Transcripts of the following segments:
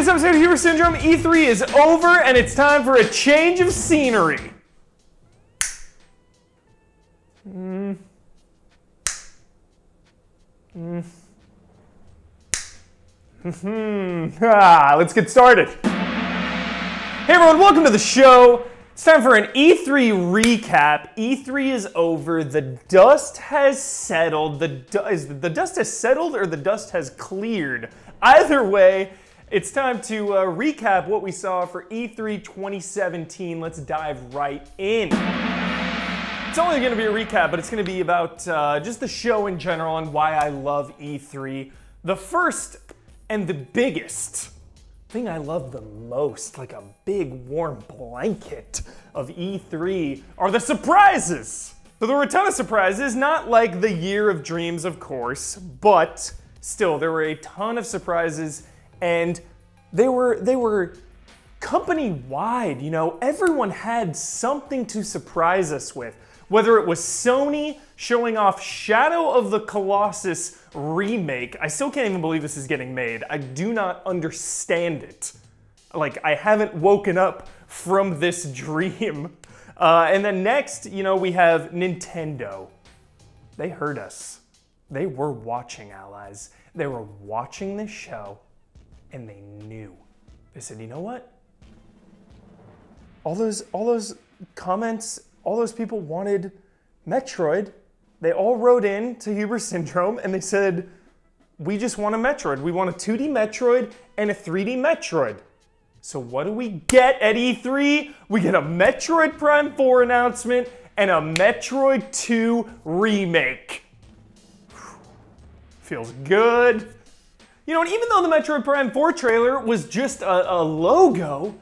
this episode of Hubris Syndrome, E3 is over and it's time for a change of scenery. Let's get started. Hey everyone, welcome to the show. It's time for an E3 recap. E3 is over. The dust has settled. The dust has settled or the dust has cleared? Either way, it's time to recap what we saw for E3 2017. Let's dive right in. It's only going to be a recap, but it's going to be about just the show in general and why I love E3. The first and the biggest thing I love the most, like a big warm blanket of E3, are the surprises. So there were a ton of surprises, not like the Year of Dreams, of course, but still, there were a ton of surprises, and they were company-wide, you know? Everyone had something to surprise us with. Whether it was Sony showing off Shadow of the Colossus remake. I still can't even believe this is getting made. I do not understand it. Like, I haven't woken up from this dream. And then next, you know, we have Nintendo. They heard us. They were watching, allies. They were watching this show, and they knew. They said, you know what? All those comments, all those people wanted Metroid. They all wrote in to Hubris Syndrome and they said, we just want a Metroid. We want a 2D Metroid and a 3D Metroid. So what do we get at E3? We get a Metroid Prime 4 announcement and a Metroid 2 remake. Feels good. You know, and even though the Metroid Prime 4 trailer was just a logo,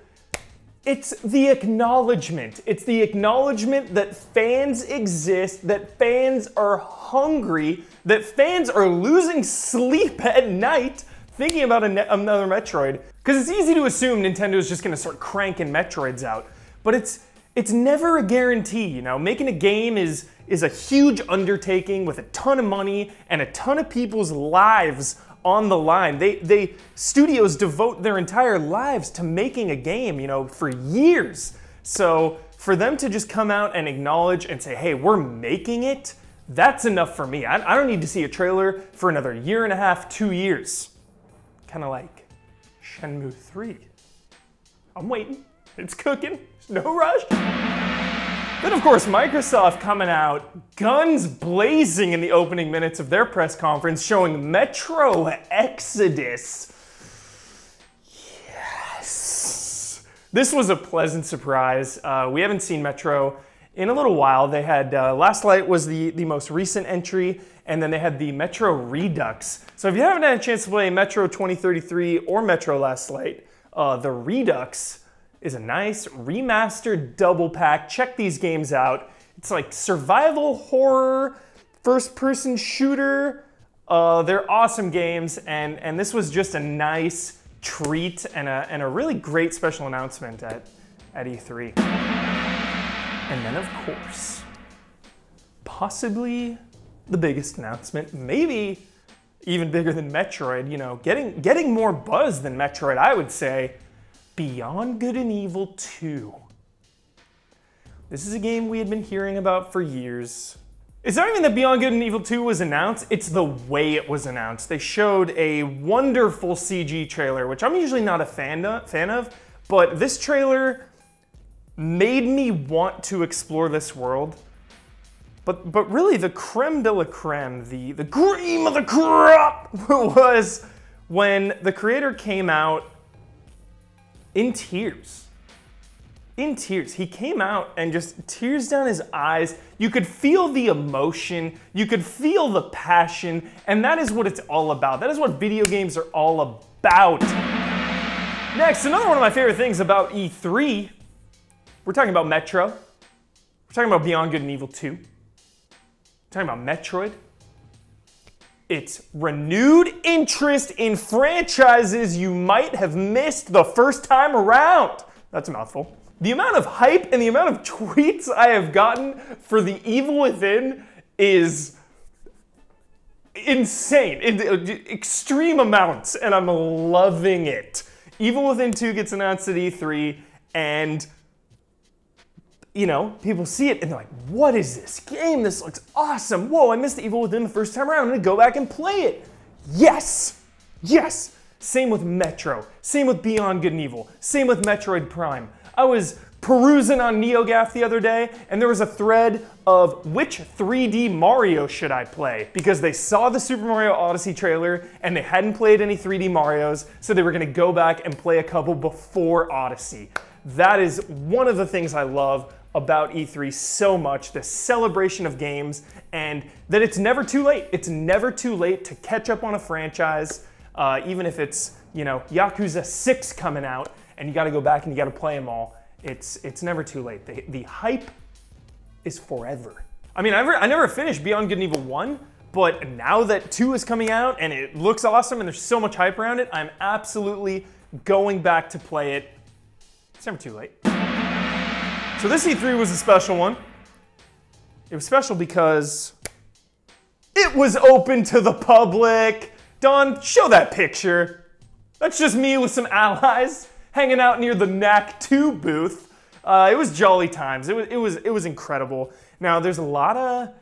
it's the acknowledgement. It's the acknowledgement that fans exist, that fans are hungry, that fans are losing sleep at night thinking about another Metroid. Because it's easy to assume Nintendo is just going to start cranking Metroids out. But it's never a guarantee, you know? Making a game is a huge undertaking with a ton of money and a ton of people's lives on the line. Studios devote their entire lives to making a game, you know, for years. So for them to just come out and acknowledge and say, hey, we're making it, that's enough for me. I don't need to see a trailer for another year and a half, 2 years. Kind of like Shenmue 3. I'm waiting. It's cooking. There's no rush. Then, of course, Microsoft coming out guns blazing in the opening minutes of their press conference showing Metro Exodus. Yes. This was a pleasant surprise. We haven't seen Metro in a little while. They had Last Light was the most recent entry, and then they had the Metro Redux. So if you haven't had a chance to play Metro 2033 or Metro Last Light, the Redux is a nice remastered double pack. Check these games out. It's like survival horror, first-person shooter. They're awesome games, and this was just a nice treat and a really great special announcement at E3. And then, of course, possibly the biggest announcement, maybe even bigger than Metroid, you know, getting more buzz than Metroid, I would say, Beyond Good and Evil 2. This is a game we had been hearing about for years. It's not even that Beyond Good and Evil 2 was announced, it's the way it was announced. They showed a wonderful CG trailer, which I'm usually not a fan of, but this trailer made me want to explore this world. But really, the creme de la creme, the cream of the crop, was when the creator came out in tears. In tears. He came out and just tears down his eyes. You could feel the emotion, you could feel the passion, and that is what it's all about. That is what video games are all about. Next, another one of my favorite things about E3, we're talking about Metro, we're talking about Beyond Good and Evil 2, we're talking about Metroid. It's renewed interest in franchises you might have missed the first time around. That's a mouthful. The amount of hype and the amount of tweets I have gotten for The Evil Within is insane, in extreme amounts, and I'm loving it. Evil Within 2 gets announced at E3, and you know, people see it and they're like, what is this game? This looks awesome. Whoa, I missed Evil Within the first time around. I'm gonna go back and play it. Yes, yes. Same with Metro. Same with Beyond Good and Evil. Same with Metroid Prime. I was perusing on NeoGAF the other day, and there was a thread of which 3D Mario should I play, because they saw the Super Mario Odyssey trailer and they hadn't played any 3D Marios, so they were gonna go back and play a couple before Odyssey. That is one of the things I love about E3 so much, the celebration of games, and that it's never too late. It's never too late to catch up on a franchise, even if it's, you know, Yakuza 6 coming out and you gotta go back and you gotta play them all. It's never too late. The hype is forever. I mean, I never finished Beyond Good and Evil 1, but now that 2 is coming out and it looks awesome and there's so much hype around it, I'm absolutely going back to play it. It's never too late. So this E3 was a special one. It was special because it was open to the public. Don, show that picture. That's just me with some allies hanging out near the Knack 2 booth. It was jolly times. It was incredible. Now there's a lot of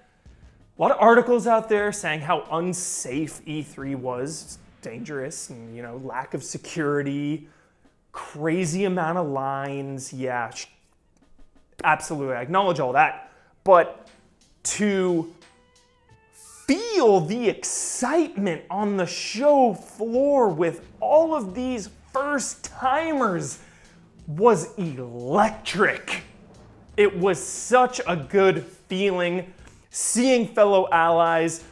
articles out there saying how unsafe E3 was. It's dangerous, and you know, lack of security, crazy amount of lines. Yeah, absolutely, I acknowledge all that. But to feel the excitement on the show floor with all of these first-timers was electric. It was such a good feeling, seeing fellow allies,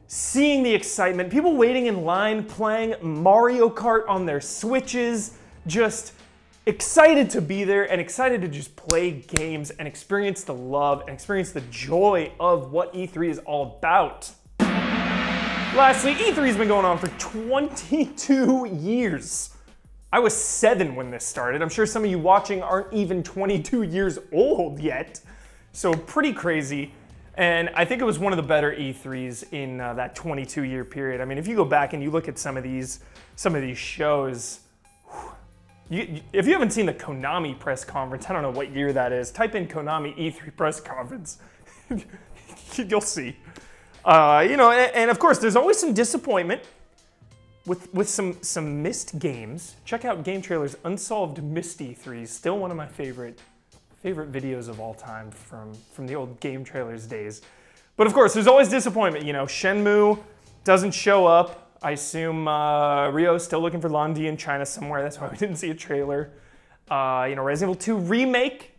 seeing the excitement, people waiting in line playing Mario Kart on their Switches, just excited to be there and excited to just play games and experience the love and experience the joy of what E3 is all about. Lastly, E3 has been going on for 22 years. I was 7 when this started. I'm sure some of you watching aren't even 22 years old yet. So pretty crazy. And I think it was one of the better E3s in that 22-year period. I mean, if you go back and you look at some of these shows, if you haven't seen the Konami press conference, I don't know what year that is, type in Konami E3 press conference. You'll see. You know, and of course, there's always some disappointment with some missed games. Check out Game Trailer's Unsolved Missed E3s, still one of my favorite videos of all time from the old Game Trailers days. But of course, there's always disappointment. You know, Shenmue doesn't show up. I assume Ryo's still looking for Lan Di in China somewhere. That's why we didn't see a trailer. You know, Resident Evil 2 Remake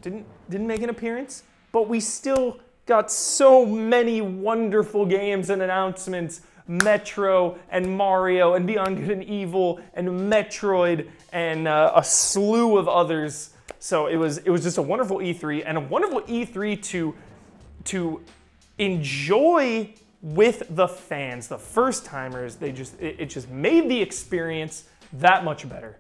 didn't make an appearance, but we still got so many wonderful games and announcements. Metro and Mario and Beyond Good and Evil and Metroid and a slew of others. So it was just a wonderful E3 and a wonderful E3 to enjoy with the fans, the first timers. It just made the experience that much better.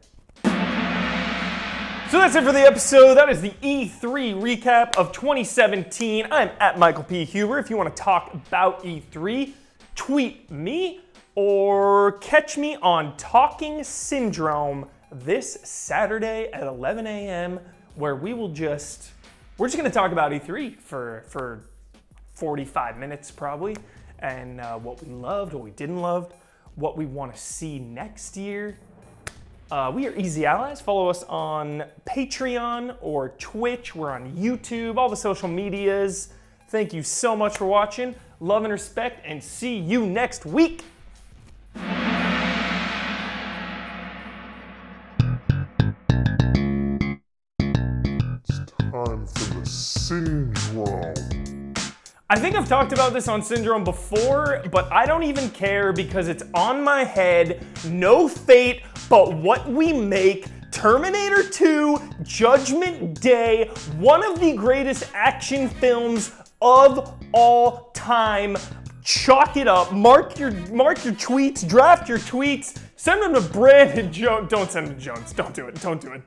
So that's it for the episode. That is the E3 recap of 2017. I'm at Michael P. Huber. If you want to talk about E3, tweet me or catch me on Talking Syndrome this Saturday at 11 a.m. where we're just going to talk about E3 for 45 minutes probably, and what we loved, what we didn't love, what we want to see next year. We are Easy Allies. Follow us on Patreon or Twitch. We're on YouTube, all the social medias. Thank you so much for watching. Love and respect, and see you next week. It's time for the Syndrome. I think I've talked about this on Syndrome before, but I don't even care because it's on my head. No fate but what we make. Terminator 2, Judgment Day, one of the greatest action films of all time. Chalk it up. Mark your tweets. Draft your tweets. Send them to Brandon Jones. Don't send them to Jones. Don't do it. Don't do it.